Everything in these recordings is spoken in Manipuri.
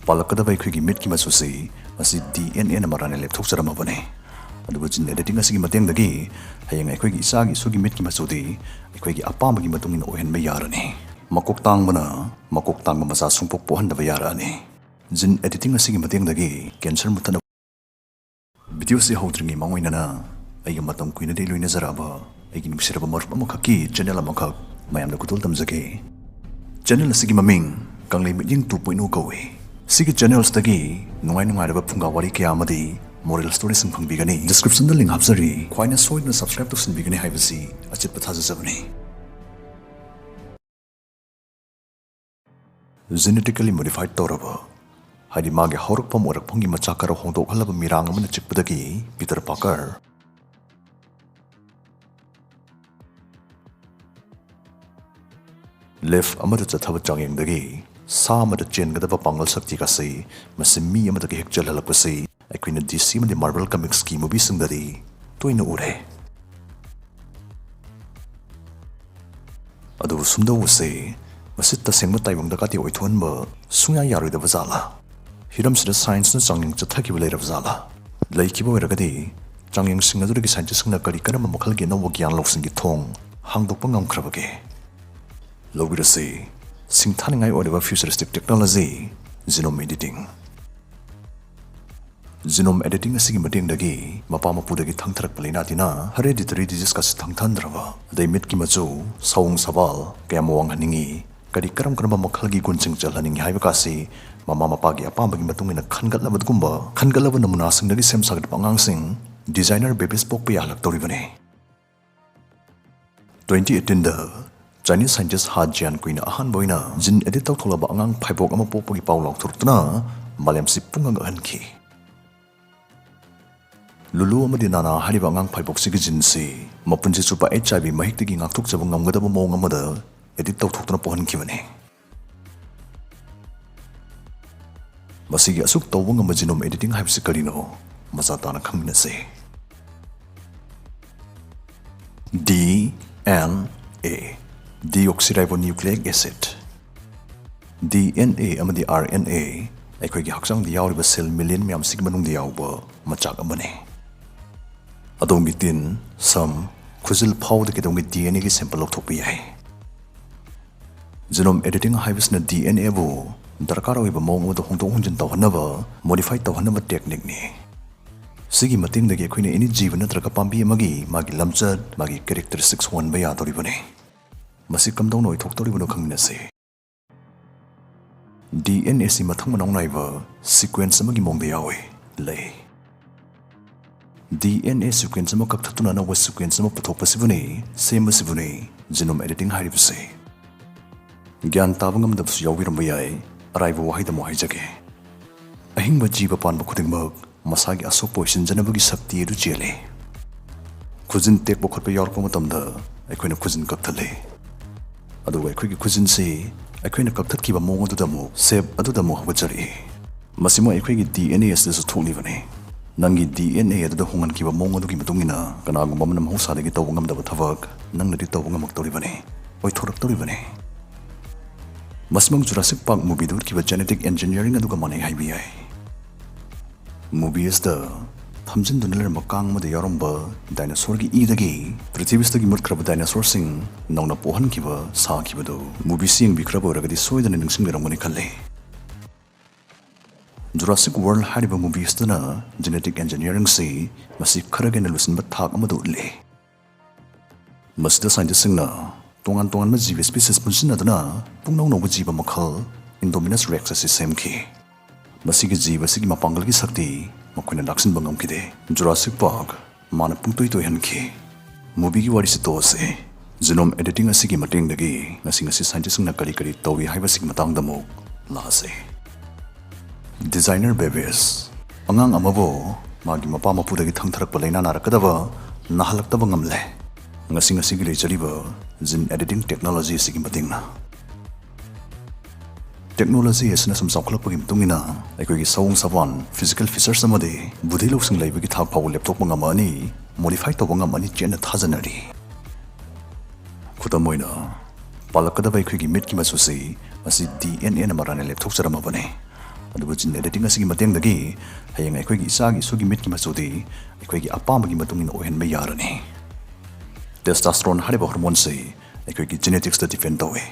ꯄꯥꯜꯂꯛꯀꯗꯕ ꯑꯩꯈꯣꯏꯒꯤ ꯃꯤꯠꯀꯤ ꯃꯆꯨꯁꯤ ꯃꯁꯤ DNA ꯃꯔꯥꯅ ꯂꯦꯞꯊꯣꯛꯆꯔꯝꯃꯕꯅꯤ ꯑꯗꯨꯕꯨ ꯖꯤꯟ ꯑꯦꯗꯤꯇꯤꯡ ꯑꯁꯤꯒꯤ ꯃꯇꯦꯡꯗꯒꯤ ꯍꯌꯦꯡ ꯑꯩꯈꯣꯏꯒꯤ ꯏꯆꯥꯒꯤ ꯏꯁꯨꯒꯤ ꯃꯤꯠꯀꯤ ꯃꯆꯨꯗꯤ ꯑꯩꯈꯣꯏꯒꯤ ꯑꯄꯥꯝꯕꯒꯤ ꯃꯇꯨꯡ ꯏꯟꯅ ꯑꯣꯏꯍꯟꯕ ꯌꯥꯔꯅꯤ ꯃꯀꯣꯛ ꯇꯥꯡꯕꯅ ꯃꯀꯣꯛ ꯇꯥꯡꯕ ꯃꯆꯥ ꯁꯨꯡꯄꯣꯛ ꯄꯣꯛꯍꯟꯗꯕ ꯌꯥꯔꯛꯑꯅꯤ ꯖꯤꯟ ꯑꯦꯗꯤꯇꯤꯡ ꯑꯁꯤꯒꯤ ꯃꯇꯦꯡꯗꯒꯤ ꯀꯦꯟꯁꯔ ꯃꯨꯠꯇꯅ ꯚꯤꯗꯤꯑꯣꯁꯤ ꯍꯧꯗ꯭ꯔꯤꯉꯩ ꯃꯥꯡꯑꯣꯏꯅꯅ ꯑꯩꯒ ꯃꯇꯝ ꯀꯨꯏꯅꯗꯒꯤ ꯂꯣꯏꯅꯖꯔꯛꯑꯕ ꯑꯩꯒꯤ ꯅꯨꯡꯁꯤꯔꯕ ꯃꯔꯨꯞ ꯑꯃꯈꯛꯀꯤ ꯆꯦꯅꯦꯜ ꯑꯃꯈꯛ ꯃꯌꯥꯝꯗ ꯈꯨꯗꯣꯜ ꯇꯝꯖꯒꯦ ꯆꯦꯅꯦꯜ ꯑꯁꯤꯒꯤ ꯃꯃꯤꯡ ꯀꯪꯂꯩ ꯃꯤꯠꯌꯦꯡ 2.0 ꯀꯧꯏ ꯁꯤꯒꯤ ꯆꯦꯅꯦꯜꯁꯇꯒꯤ ꯅꯨꯡꯉꯥꯏꯕ ꯐꯨꯡꯒꯥ ꯋꯥꯔꯤ ꯀꯌꯥ ꯑꯃꯗꯤ ꯃꯣꯔꯦꯜ ꯁ꯭ꯇꯣꯔꯤꯁꯤꯡ ꯐꯪꯕꯤꯒꯅꯤ ꯗꯤꯁꯀ꯭ꯔꯤꯞꯁꯟꯗ ꯂꯤꯡꯛ ꯍꯥꯞꯆꯔꯤ ꯈ꯭ꯋꯥꯏꯅ ꯁꯣꯏꯗꯅ ꯁꯕꯁꯀ꯭ꯔꯥꯏꯕ ꯇꯧꯁꯤꯟꯕꯤꯒꯅꯤ ꯍꯥꯏꯕꯁꯤ ꯑꯆꯦꯠꯄ ꯊꯥꯖꯖꯕꯅꯤ ꯖꯦꯅꯦꯇꯤꯀꯦꯜꯂꯤ ꯃꯣꯗꯤꯐꯥꯏꯠ ꯇꯧꯔꯕ ꯍꯥꯏꯗꯤ ꯃꯥꯒꯤ ꯍꯧꯔꯛꯐꯝ ꯑꯣꯏꯔꯛꯐꯝꯒꯤ ꯃꯆꯥꯛ ꯈꯔ ꯍꯣꯡꯗꯣꯛꯍꯜꯂꯕ ꯃꯤꯔꯥꯡ ꯑꯃꯅ ꯆꯤꯛꯄꯗꯒꯤ ꯄꯤꯇꯔ ꯄꯥꯔꯀꯔ ꯂꯦꯐ ꯑꯃꯗ ꯆꯠꯊꯕ ꯆꯥꯡꯌꯦꯡꯗꯒꯤ ꯁꯥ ꯑꯃꯗ ꯆꯦꯟꯒꯗꯕ ꯄꯥꯡꯒꯜ ꯁꯛꯇꯤꯒꯁꯤ ꯃꯁꯤ ꯃꯤ ꯑꯃꯗꯒꯤ ꯍꯦꯛ ꯆꯦꯜꯍꯜꯂꯛꯄꯁꯤ ꯑꯩꯈꯣꯏꯅ DC ꯑꯃꯗꯤ ꯃꯥꯔꯕꯜ ꯀꯃꯤꯛꯁꯀꯤ ꯃꯨꯚꯤꯁꯤꯡꯗꯗꯤ ꯇꯣꯏꯅ ꯎꯔꯦ ꯑꯗꯨꯕꯨ ꯁꯨꯝꯗꯧꯕꯁꯤ ꯃꯁꯤ ꯇꯁꯦꯡꯕ ꯇꯥꯏꯕꯪꯗꯒꯗꯤ ꯑꯣꯏꯊꯣꯛꯍꯟꯕ ꯁꯨꯡꯌꯥ ꯌꯥꯔꯣꯏꯗꯕ ꯖꯥꯠꯂꯥ ꯍꯤꯔꯝꯁꯤꯗ ꯁꯥꯏꯟꯁꯅ ꯆꯥꯡꯌꯦꯡ ꯆꯠꯊꯈꯤꯕ ꯂꯩꯔꯕ ꯖꯥꯠꯂꯥ ꯂꯩꯈꯤꯕ ꯑꯣꯏꯔꯒꯗꯤ ꯆꯥꯡꯌꯦꯡꯁꯤꯡ ꯑꯗꯨꯗꯒꯤ ꯁꯥꯏꯟꯇꯤꯁꯁꯤꯡꯅ ꯀꯔꯝꯕ ꯃꯈꯜꯒꯤ ꯑꯅꯧꯕ ꯒ꯭ꯌꯥꯟ ꯂꯧꯁꯤꯡꯒꯤ ꯊꯣꯡ ꯍꯥꯡꯗꯣꯛꯄ ꯉꯝꯈ꯭ꯔꯕꯒꯦ ꯂꯧꯕꯤꯔꯁꯤ ꯁꯤꯡꯊꯥꯅꯤꯡꯉꯥꯏ ꯑꯣꯏꯔꯕ futuristic technology genome editing genome editing ꯑꯁꯤꯒꯤ ꯃꯇꯦꯡꯗꯒꯤ ꯃꯄꯥ ꯃꯄꯨꯗꯒꯤ ꯊꯪꯊꯔꯛꯄ ꯂꯩꯅꯥ ꯇꯤꯟꯅꯥ ꯍꯦꯔꯤꯗꯤꯇꯔꯤ ꯗꯤꯖꯤꯁꯀꯁꯤ ꯊꯪꯊꯍꯟꯗ꯭ꯔꯕ ꯑꯗꯩ ꯃꯤꯠꯀꯤ ꯃꯆꯨ ꯁꯥꯑꯣꯡ ꯁꯕꯥꯜ ꯀꯌꯥꯝ ꯋꯥꯡꯍꯟꯅꯤꯡꯉꯤ ꯀꯔꯝꯕ ꯃꯈꯜꯒꯤ ꯒꯨꯟꯁꯤꯡ ꯆꯜꯍꯟꯅꯤꯡꯉꯤ ꯍꯥꯏꯕꯀꯥꯁꯤ ꯃꯃꯥ ꯃꯄꯥꯒꯤ ꯑꯄꯥꯝꯕꯒꯤ ꯃꯇꯨꯡ ꯏꯟꯅ ꯈꯟꯒꯠꯂꯕ ꯅꯃꯨꯅꯥꯁꯤꯡꯗꯒꯤ ꯁꯦꯝ ꯁꯥꯒꯠꯄ ꯑꯉꯥꯡꯁꯤꯡ ꯗꯤꯖꯥꯏꯅꯔ ꯕꯦꯕꯤꯁ ꯄꯣꯛꯄ ꯌꯥꯍꯜꯂꯛꯇꯧꯔꯤꯕꯅꯤ 2018ꯗ ꯆꯥꯏꯅꯤꯁ ꯁꯥꯏꯟꯇꯤꯁ ꯍꯥ ꯖꯤꯌꯥꯟꯀꯨꯏꯅ ꯑꯍꯥꯟꯕ ꯑꯣꯏꯅ ꯖꯤꯟ ꯑꯦꯗꯤꯠ ꯇꯧꯊꯣꯛꯂꯕ ꯑꯉꯥꯡ ꯐꯥꯏꯕꯣꯛ ꯑꯃ ꯄꯣꯛꯄꯒꯤ ꯄꯥꯎ ꯂꯥꯎꯊꯣꯔꯛꯇꯨꯅ ꯃꯥꯂꯦꯝꯁꯤ ꯄꯨꯡꯉꯛꯍꯟꯈꯤ ꯂꯨꯂꯨ ꯑꯃꯗꯤ ꯅꯥꯅꯥ ꯍꯥꯏꯔꯤꯕ ꯑꯉꯥꯡ ꯐꯥꯏꯕꯣꯛꯁꯤꯒꯤ ꯖꯤꯟꯁꯤ ꯃꯄꯨꯟꯁꯤ ꯆꯨꯞꯄ HIV ꯃꯍꯤꯛꯇꯒꯤ ꯉꯥꯛꯊꯣꯛꯆꯕ ꯉꯝꯒꯗꯕ ꯃꯑꯣꯡ ꯑꯃꯗ ꯑꯦꯗꯤꯠ ꯇꯧꯊꯣꯛꯇꯨꯅ ꯄꯣꯛꯍꯟꯈꯤꯕꯅꯤ ꯃꯁꯤꯒꯤ ꯑꯁꯨꯛ ꯇꯧꯕ ꯉꯝꯕ ꯖꯤꯅꯣꯝ ꯑꯦꯗꯤꯇꯤꯡ ꯍꯥꯏꯕꯁꯤ ꯀꯔꯤꯅꯣ ꯃꯆꯥ ꯇꯥꯅ ꯈꯪꯃꯤꯟꯅꯁꯤ DNA ꯗꯤꯑꯣꯛꯁꯤꯔꯥꯏꯕꯣꯅ꯭ꯌꯨꯀ꯭ꯂꯤꯛ ꯑꯦꯁꯤꯗ DNA ꯑꯃꯗꯤ RNA ꯑꯩꯈꯣꯏꯒꯤ ꯍꯛꯆꯥꯡꯗ ꯌꯥꯎꯔꯤꯕ ꯁꯦꯜ ꯃꯤꯂꯤꯌꯟ ꯃꯌꯥꯝꯁꯤꯒꯤ ꯃꯅꯨꯡꯗ ꯌꯥꯎꯕ ꯃꯆꯥꯛ ꯑꯃꯅꯤ ꯑꯗꯣꯝꯒꯤ ꯇꯤꯟ ꯁꯝ ꯈꯨꯖꯤꯜ ꯐꯥꯎꯕꯗ ꯀꯩꯗꯧꯉꯩ DNAꯒꯤ ꯁꯦꯝꯄꯜ ꯂꯧꯊꯣꯛꯄ ꯌꯥꯏ ꯖꯤꯅꯣꯝ ꯑꯦꯗꯤꯇꯤꯡ ꯍꯥꯏꯕꯁꯤꯅ DNAꯕꯨ ꯗꯔꯀꯥꯔ ꯑꯣꯏꯕ ꯃꯑꯣꯡ ꯑꯃꯗ ꯍꯣꯡꯗꯣꯛ ꯍꯣꯡꯖꯤꯟ ꯇꯧꯍꯟꯅꯕ ꯃꯣꯗꯤꯐꯥꯏ ꯇꯧꯍꯟꯅꯕ ꯇꯦꯛꯅꯤꯛꯅꯤ ꯁꯤꯒꯤ ꯃꯇꯦꯡꯗꯒꯤ ꯑꯩꯈꯣꯏꯅ ꯑꯦꯅꯤ ꯖꯤꯕ ꯅꯠꯇ꯭ꯔꯒ ꯄꯥꯝꯕꯤ ꯑꯃꯒꯤ ꯃꯥꯒꯤ ꯂꯝꯆꯠ ꯃꯥꯒꯤ ꯀꯦꯔꯦꯛꯇꯔꯤꯁꯇꯤꯛꯁ ꯍꯣꯟꯕ ꯌꯥꯗꯧꯔꯤꯕꯅꯤ ꯃꯁꯤ ꯀꯝꯗꯧꯅ ꯑꯣꯏꯊꯣꯛꯇꯧꯔꯤꯕꯅꯣ ꯈꯪꯃꯤꯟꯅꯁꯤ DNAꯁꯤ ꯃꯊꯪ ꯃꯅꯥꯎ ꯅꯥꯏꯕ ꯁꯤꯀ꯭ꯋꯦꯟꯁ ꯑꯃꯒꯤ ꯃꯑꯣꯡꯗ ꯌꯥꯎꯏ ꯂꯩ DNA ꯁꯤꯀ꯭ꯋꯦꯟꯁ ꯑꯃ ꯀꯛꯊꯠꯇꯨꯅ ꯑꯅꯧꯕ ꯁꯤꯀ꯭ꯋꯦꯟꯁ ꯑꯃ ꯄꯨꯊꯣꯛꯄꯁꯤꯕꯨꯅꯤ ꯁꯦꯝꯕꯁꯤꯕꯨꯅꯤ ꯖꯤꯅꯣꯝ ꯑꯦꯗꯤꯇꯤꯡ ꯍꯥꯏꯔꯤꯕꯁꯤ ꯒ꯭ꯌꯥꯟ ꯇꯥꯕ ꯉꯝꯗꯕꯁꯨ ꯌꯥꯎꯕꯤꯔꯝꯕ ꯌꯥꯏ ꯑꯔꯥꯏꯕ ꯋꯥꯍꯩꯗ ꯑꯃꯨꯛ ꯍꯥꯏꯖꯒꯦ ꯑꯍꯤꯡꯕ ꯖꯤꯕ ꯄꯥꯟꯕ ꯈꯨꯗꯤꯡꯃꯛ ꯃꯁꯥꯒꯤ ꯑꯁꯣꯛꯄ ꯑꯣꯏꯁꯤꯟꯖꯅꯕꯒꯤ ꯁꯛꯇꯤ ꯑꯗꯨ ꯆꯦꯜꯂꯤ ꯈꯨꯖꯤꯟ ꯇꯦꯛꯄ ꯈꯣꯠꯄ ꯌꯥꯎꯔꯛꯄ ꯃꯇꯝꯗ ꯑꯩꯈꯣꯏꯅ ꯈꯨꯖꯤꯟ ꯀꯛꯊꯠꯂꯤ ꯑꯗꯨꯒ ꯑꯩꯈꯣꯏꯒꯤ ꯈꯨꯖꯤꯟꯁꯤ ꯑꯩꯈꯣꯏꯅ ꯀꯛꯊꯠꯈꯤꯕ ꯃꯑꯣꯡ ꯑꯗꯨꯗ ꯑꯃꯨꯛ ꯁꯦꯞ ꯑꯗꯨꯗ ꯑꯃꯨꯛ ꯍꯧꯒꯠꯆꯔꯛꯏ ꯃꯁꯤꯃꯛ ꯑꯩꯈꯣꯏꯒꯤ DNA ꯑꯁꯤꯗꯁꯨ ꯊꯣꯛꯂꯤꯕꯅꯤ ꯅꯪꯒꯤ DNA ꯑꯗꯨꯗ ꯍꯣꯡꯍꯟꯈꯤꯕ ꯃꯑꯣꯡ ꯑꯗꯨꯒꯤ ꯃꯇꯨꯡ ꯏꯟꯅ ꯀꯅꯥꯒꯨꯝꯕ ꯑꯃꯅ ꯃꯍꯧꯁꯥꯗꯒꯤ ꯇꯧꯕ ꯉꯝꯗꯕ ꯊꯕꯛ ꯅꯪꯅꯗꯤ ꯇꯧꯕ ꯉꯝꯃꯛꯇꯧꯔꯤꯕꯅꯤ ꯑꯣꯏꯊꯣꯔꯛꯇꯧꯔꯤꯕꯅꯤ ꯃꯁꯤꯃꯛ ꯖꯨꯔꯥꯁꯤꯛ ꯄꯥꯔꯛ ꯃꯨꯚꯤꯗ ꯎꯠꯈꯤꯕ ꯖꯦꯅꯦꯇꯤꯛ ꯏꯟꯖꯤꯅꯤꯌꯔꯤꯡ ꯑꯗꯨꯒ ꯃꯥꯟꯅꯩ ꯍꯥꯏꯕ ꯌꯥꯏ ꯃꯨꯚꯤ ꯑꯁꯤꯗ ꯐꯝꯖꯤꯟꯗꯨꯅ ꯂꯩꯔꯝꯕ ꯀꯥꯡ ꯑꯃꯗ ꯌꯥꯎꯔꯝꯕ ꯗꯥꯏꯅꯣꯁꯣꯔꯒꯤ ꯏꯗꯒꯤ ꯄ꯭ꯔꯤꯊꯤꯕꯤꯁꯤꯗꯒꯤ ꯃꯨꯠꯈ꯭ꯔꯕ ꯗꯥꯏꯅꯣꯁꯣꯔꯁꯤꯡ ꯅꯧꯅ ꯄꯣꯛꯍꯟꯈꯤꯕ ꯁꯥꯈꯤꯕꯗꯨ ꯃꯨꯚꯤꯁꯤ ꯌꯦꯡꯕꯤꯈ꯭ꯔꯕ ꯑꯣꯏꯔꯒꯗꯤ ꯁꯣꯏꯗꯅ ꯅꯤꯡꯁꯤꯡꯕꯤꯔꯝꯒꯅꯤ ꯈꯜꯂꯤ ꯖꯨꯔꯥꯁꯤꯛ ꯋꯥꯔꯜꯗ ꯍꯥꯏꯔꯤꯕ ꯃꯨꯚꯤ ꯑꯁꯤꯗꯅ ꯖꯦꯅꯦꯇꯤꯛ ꯏꯟꯖꯤꯅꯤꯌꯔꯤꯡꯁꯤ ꯃꯁꯤ ꯈꯔ ꯍꯦꯟꯅ ꯂꯨꯁꯤꯟꯕ ꯊꯥꯛ ꯑꯃꯗ ꯎꯠꯂꯤ ꯃꯁꯤꯗ ꯁꯥꯏꯟꯇꯤꯁꯁꯤꯡꯅ ꯇꯣꯉꯥꯟ ꯇꯣꯉꯥꯟꯕ ꯖꯤꯕ ꯁ꯭ꯄꯤꯁꯤꯁ ꯄꯨꯟꯁꯤꯟꯅꯗꯨꯅ ꯄꯨꯡꯅꯧ ꯅꯧꯕ ꯖꯤꯕ ꯃꯈꯜ ꯏꯟꯗꯣꯃꯤꯅꯁ ꯔꯦꯛꯁ ꯑꯁꯤ ꯁꯦꯝꯈꯤ ꯃꯁꯤꯒꯤ ꯖꯤꯕ ꯑꯁꯤꯒꯤ ꯃꯄꯥꯡꯒꯜꯒꯤ ꯁꯛꯇꯤ ꯃꯈꯣꯏꯅ ꯂꯥꯛꯁꯤꯟꯕ ꯉꯝꯈꯤꯗꯦ ꯖꯨꯔꯥꯁꯤꯛ ꯄꯥꯔꯛ ꯃꯥꯅ ꯄꯨꯡꯇꯣꯏ ꯇꯣꯏꯍꯟꯈꯤ ꯃꯨꯚꯤꯒꯤ ꯋꯥꯔꯤꯁꯤ ꯇꯣꯛꯑꯁꯤ ꯖꯤꯅꯣꯝ ꯑꯦꯗꯤꯇꯤꯡ ꯑꯁꯤꯒꯤ ꯃꯇꯦꯡꯗꯒꯤ ꯉꯁꯤ ꯁꯥꯏꯟꯇꯤꯁꯁꯤꯡꯅ ꯀꯔꯤ ꯇꯧꯏ ꯍꯥꯏꯕꯁꯤꯒꯤ ꯃꯇꯥꯡꯗ ꯑꯃꯨꯛ ꯂꯥꯛꯑꯁꯤ ꯗꯤꯖꯥꯏꯅꯔ ꯕꯦꯕꯤꯁ ꯑꯉꯥꯡ ꯑꯃꯕꯨ ꯃꯥꯒꯤ ꯃꯄꯥ ꯃꯄꯨꯗꯒꯤ ꯊꯪꯊꯔꯛꯄ ꯂꯩꯅꯥ ꯅꯥꯔꯛꯀꯗꯕ ꯅꯥꯍꯜꯂꯛꯇꯕ ꯉꯝꯂꯦ ꯉꯁꯤꯒꯤ ꯂꯩꯖꯔꯤꯕ ꯖꯤꯟ ꯑꯦꯗꯤꯇꯤꯡ ꯇꯦꯛꯅꯣꯂꯣꯖꯤ ꯑꯁꯤꯒꯤ ꯃꯇꯦꯡꯅ ꯇꯦꯛꯅꯣꯂꯣꯖꯤ ꯑꯁꯤꯅ ꯁꯨꯝ ꯆꯥꯎꯈꯠꯂꯛꯄꯒꯤ ꯃꯇꯨꯡ ꯏꯟꯅ ꯑꯩꯈꯣꯏꯒꯤ ꯁꯥꯑꯣꯡ ꯁꯕꯥꯟ ꯐꯤꯖꯤꯀꯦꯜ ꯐꯤꯆꯔꯁ ꯑꯃꯗꯤ ꯕꯨꯙꯤ ꯂꯧꯁꯤꯡ ꯂꯩꯕꯒꯤ ꯊꯥꯛ ꯐꯥꯎꯕ ꯂꯦꯞꯊꯣꯛꯄ ꯉꯝꯃꯛꯑꯅꯤ ꯃꯣꯗꯤꯐꯥꯏ ꯇꯧꯕ ꯉꯝꯃꯅꯤ ꯆꯦꯠꯅ ꯊꯥꯖꯅꯔꯤ ꯈꯨꯗꯝ ꯑꯣꯏꯅ ꯄꯥꯜꯂꯛꯀꯗꯕ ꯑꯩꯈꯣꯏꯒꯤ ꯃꯤꯠꯀꯤ ꯃꯆꯨꯁꯤ ꯃꯁꯤ DNA ꯃꯔꯥꯅ ꯂꯦꯞꯊꯣꯛꯆꯔꯝꯃꯕꯅꯤ ꯑꯗꯨꯕꯨ ꯍꯥꯏꯔꯤꯕ ꯖꯤꯟ ꯑꯦꯗꯤꯇꯤꯡ ꯑꯁꯤꯒꯤ ꯃꯇꯦꯡꯗꯒꯤ ꯍꯌꯦꯡ ꯑꯩꯈꯣꯏꯒꯤ ꯏꯆꯥꯒꯤ ꯏꯁꯨꯒꯤ ꯃꯤꯠꯀꯤ ꯃꯆꯨꯗꯤ ꯑꯩꯈꯣꯏꯒꯤ ꯑꯄꯥꯝꯕꯒꯤ ꯃꯇꯨꯡ ꯏꯟꯅ ꯑꯣꯏꯍꯟꯕ ꯌꯥꯔꯅꯤ ꯇꯦꯁꯇꯣꯁꯇꯦꯔꯣꯟ ꯍꯥꯏꯔꯤꯕ ꯍꯣꯔꯃꯣꯟꯁꯤ ꯑꯩꯈꯣꯏꯒꯤ ꯖꯦꯅꯦꯇꯤꯛꯁꯇ ꯗꯤꯄꯦꯟ ꯇꯧꯏ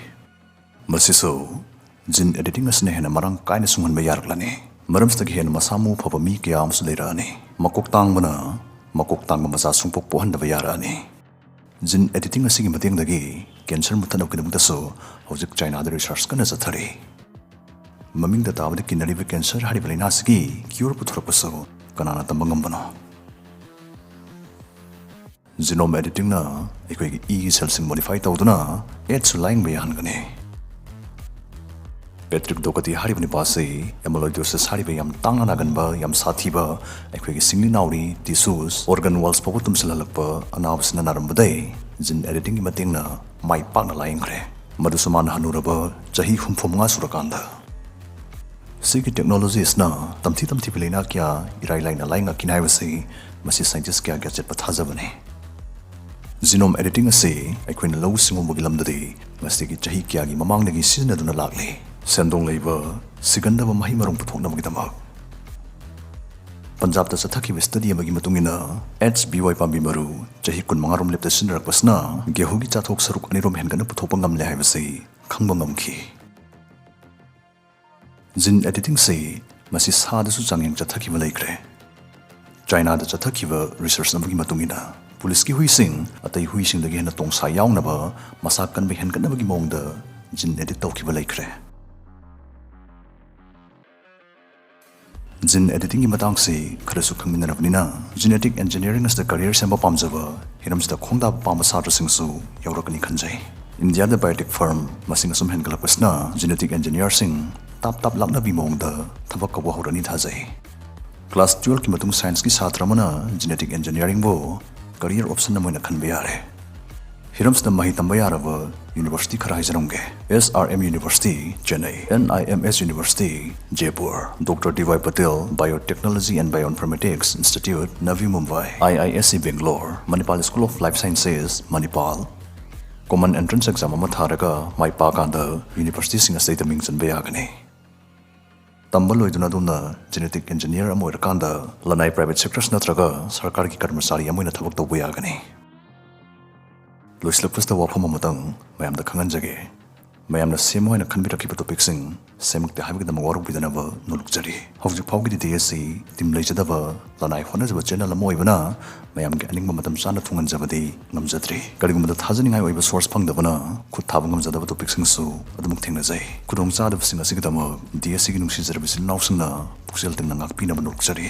ꯃꯁꯤꯁꯨ ꯖꯤꯟ ꯑꯦꯗꯤꯇꯤꯡ ꯑꯁꯤꯅ ꯍꯦꯟꯅ ꯃꯔꯥꯡ ꯀꯥꯏꯅ ꯁꯨꯡꯍꯟꯕ ꯌꯥꯔꯛꯂꯅꯤ ꯃꯔꯝꯁꯤꯗꯒꯤ ꯍꯦꯟꯅ ꯃꯁꯥ ꯃꯎ ꯐꯕ ꯃꯤ ꯀꯌꯥ ꯑꯃꯁꯨ ꯂꯩꯔꯛꯑꯅꯤ ꯃꯀꯣꯛ ꯇꯥꯡꯕꯅ ꯃꯀꯣꯛ ꯇꯥꯡꯕ ꯃꯆꯥ ꯁꯨꯡꯄꯣꯛ ꯄꯣꯛꯍꯟꯗꯕ ꯌꯥꯔꯛꯑꯅꯤ ꯖꯤꯟ ꯑꯦꯗꯤꯇꯤꯡ ꯑꯁꯤꯒꯤ ꯃꯇꯦꯡꯗꯒꯤ ꯀꯦꯟꯁꯔ ꯃꯨꯠꯊꯠꯅꯕꯒꯤꯗꯃꯛꯇꯁꯨ ꯍꯧꯖꯤꯛ ꯆꯥꯏꯅꯥꯗ ꯔꯤꯁꯔꯆ ꯀꯟꯅ ꯆꯠꯊꯔꯤ ꯃꯃꯤꯡꯗ ꯇꯥꯕꯗ ꯀꯤꯟꯅꯔꯤꯕ ꯀꯦꯟꯁꯔ ꯍꯥꯏꯔꯤꯕ ꯂꯥꯏꯅꯥꯁꯤꯒꯤ ꯀ꯭ꯌꯨꯔ ꯄꯨꯊꯣꯔꯛꯄꯁꯨ ꯀꯅꯥꯅ ꯇꯝꯕ ꯉꯝꯕꯅꯣ Genome editing na ꯑꯩꯈꯣꯏꯒꯤ ꯏꯒꯤ ꯁꯦꯜꯁꯤꯡ ꯃꯣꯗꯤꯐꯥꯏ ꯇꯧꯗꯨꯅ ꯑꯦꯠꯁꯨ ꯂꯥꯏꯡꯕ ꯌꯥꯍꯟꯒꯅꯤ ꯄꯦꯇ꯭ꯔꯤꯛ ꯗꯣꯀꯇꯤ ꯍꯥꯏꯔꯤꯕ ꯅꯨꯄꯥꯁꯤ ꯑꯦꯃꯣꯂꯣꯏꯗꯣꯁꯤꯁ ꯍꯥꯏꯔꯤꯕ ꯌꯥꯝ ꯇꯥꯡꯅ ꯅꯥꯒꯟꯕ ꯌꯥꯝ ꯁꯥꯊꯤꯕ ꯑꯩꯈꯣꯏꯒꯤ ꯁꯤꯡꯂꯤ ꯅꯥꯎꯔꯤ ꯇꯤꯁꯨꯁ ꯑꯣꯔꯒꯟ ꯋꯥꯜꯁ ꯐꯥꯎꯕ ꯇꯨꯝꯁꯤꯜꯍꯜꯂꯛꯄ ꯑꯅꯥꯕꯁꯤꯅ ꯅꯥꯔꯝꯕꯗꯩ ꯖꯤꯟ ꯑꯦꯗꯤꯇꯤꯡꯒꯤ ꯃꯇꯦꯡꯅ ꯃꯥꯏ ꯄꯥꯛꯅ ꯂꯥꯌꯦꯡꯈ꯭ꯔꯦ ꯃꯗꯨꯁꯨ ꯃꯥꯅ ꯍꯟꯅꯨꯔꯕ ꯆꯍꯤ 65 ꯁꯨꯔꯀꯥꯟꯗ ꯁꯤꯒꯤ ꯇꯦꯛꯅꯣꯂꯣꯖꯤꯁꯅ ꯇꯝꯊꯤꯕ ꯂꯩꯅꯥ ꯀꯌꯥ ꯏꯔꯥꯏ ꯂꯥꯏꯅ ꯂꯥꯌꯦꯡꯉꯛꯈꯤꯅꯤ ꯍꯥꯏꯕꯁꯤ ꯃꯁꯤ ꯁꯥꯏꯟꯇꯤꯁ ꯀꯌꯥꯒꯤ ꯑꯆꯦꯠꯄ ꯊꯥꯖꯕꯅꯤ Genome editing ꯑꯁꯤ ꯑꯩꯈꯣꯏꯅ ꯂꯧꯎ ꯁꯤꯡꯎꯕꯒꯤ ꯂꯝꯗꯗꯤ ꯉꯁꯤꯒꯤ ꯆꯍꯤ ꯀꯌꯥꯒꯤ ꯃꯃꯥꯡꯗꯒꯤ ꯁꯤꯖꯤꯟꯅꯗꯨꯅ ꯂꯥꯛꯂꯤ ꯁꯦꯟꯗꯣꯡ ꯂꯩꯕ ꯁꯤꯒꯟꯗꯕ ꯃꯍꯩ ꯃꯔꯣꯡ ꯄꯨꯊꯣꯛꯅꯕꯒꯤꯗꯃꯛ ꯄꯟꯖꯥꯕꯇ ꯆꯠꯊꯈꯤꯕ ꯁ꯭ꯇꯗꯤ ꯑꯃꯒꯤ ꯃꯇꯨꯡ ꯏꯟꯅ HBY ꯄꯥꯝꯕꯤ ꯃꯔꯨ ꯆꯍꯤ 15 ꯂꯦꯞꯇ ꯁꯤꯖꯤꯟꯅꯔꯛꯄꯁꯤꯅ ꯒꯦꯍꯨꯒꯤ ꯆꯥꯊꯣꯛ ꯁꯔꯨꯛ 2 ꯍꯦꯟꯒꯠꯅ ꯄꯨꯊꯣꯛꯄ ꯉꯝꯂꯦ ꯍꯥꯏꯕꯁꯤ ꯈꯪꯕ ꯉꯝꯈꯤ ꯖꯤꯟ ꯑꯦꯗꯤꯇꯤꯡꯁꯤ ꯃꯁꯤ ꯁꯥꯗꯁꯨ ꯆꯥꯡꯌꯦꯡ ꯆꯠꯊꯈꯤꯕ ꯂꯩꯈ꯭ꯔꯦ ꯆꯥꯏꯅꯥꯗ ꯆꯠꯊꯈꯤꯕ ꯔꯤꯁꯔꯆ ꯑꯃꯒꯤ ꯃꯇꯨꯡ ꯏꯟꯅ ꯄꯨꯂꯤꯁꯀꯤ ꯍꯨꯏꯁꯤꯡ ꯑꯇꯩ ꯍꯨꯏꯁꯤꯡꯗꯒꯤ ꯍꯦꯟꯅ ꯇꯣꯡꯁꯥ ꯌꯥꯎꯅꯕ ꯃꯁꯥ ꯀꯟꯕ ꯍꯦꯟꯒꯠꯅꯕꯒꯤ ꯃꯑꯣꯡꯗ ꯖꯤꯟ ꯑꯦꯗꯤꯠ ꯇꯧꯈꯤꯕ ꯂꯩꯈ꯭ꯔꯦ ꯖꯤꯟ ꯑꯦꯗꯤꯇꯤꯡꯒꯤ ꯃꯇꯥꯡꯁꯤ ꯈꯔꯁꯨ ꯈꯪꯃꯤꯟꯅꯔꯕꯅꯤꯅ ꯖꯤꯅꯦꯇꯤꯛ ꯏꯟꯖꯤꯅꯤꯌꯔꯤꯡ ꯑꯁꯤꯗ ꯀꯔꯤꯌꯔ ꯁꯦꯝꯕ ꯄꯥꯝꯖꯕ ꯍꯤꯔꯝꯁꯤꯗ ꯈꯣꯡꯗꯥꯕ ꯄꯥꯝꯕ ꯁꯥꯇ꯭ꯔꯁꯤꯡꯁꯨ ꯌꯥꯎꯔꯛꯀꯅꯤ ꯈꯟꯖꯩ ꯏꯟꯗꯤꯌꯥꯗ ꯕꯥꯏꯑꯣꯇꯦꯛ ꯐꯥꯔꯝ ꯃꯁꯤꯡ ꯑꯁꯨꯝ ꯍꯦꯟꯒꯠꯂꯛꯄꯁꯤꯅ ꯖꯤꯅꯦꯇꯤꯛ ꯏꯟꯖꯤꯅꯤꯌꯔꯁꯤꯡ ꯇꯥꯞ ꯂꯥꯛꯅꯕꯤ ꯃꯑꯣꯡꯗ ꯊꯕꯛ ꯀꯧꯕ ꯍꯧꯔꯅꯤ ꯊꯥꯖꯩ Class 12 की मतुंग साइंस की छात्र मना जेनेटिक इंजीनियरिंग बो करियर ऑप्शन नमोइना खनबे यारे हिरम्स द मही तंबा यारबा यूनिवर्सिटी खरा हाइजरंगे SRM university Chennai NIMS university Jaipur doctor DY Patel biotechnology and bioinformatics institute Navi Mumbai IISc Bangalore Manipal school of life sciences Manipal common entrance exam अमा थारगा माई पाकांदा यूनिवर्सिटी सिंग असैदा मिंग चनबे यागने तंबल लोइदुना दुना जेनेटिक इंजीनियर अमा ओइरकांदा लनाई प्राइवेट सेक्टर्स नत्रगा सरकार की कर्मचारी अमा ओइना थबक तौबा यागनी लोइस्लपस्ता वाफम अमतंग मयामदा खंगनजगे मयामना सेम होइना खनबिरखिबा टॉपिकसिंग सेमक्ते हाइबगदम वारुबिदनबा नुलुकजरी हौजिक फावगिदि DSC टीम लैजदबा लनाई होनजबा चैनल अमा ओइबना मयामगे अनिंगबा मतम चाना थुंगनजबदि ngamjadri करिगुमदा थाजनिंगाय ओइबा सोर्स फंगदबना खुद थाब ngamjadaba टॉपिकसिंगसु अदुमक थेंगनजै खुदोंचादबसिंग असिगदम DSC की नुंसिजरबिसिन नावसिंगना पुक्सेल तिंगना ngakpinaba नुलुकजरी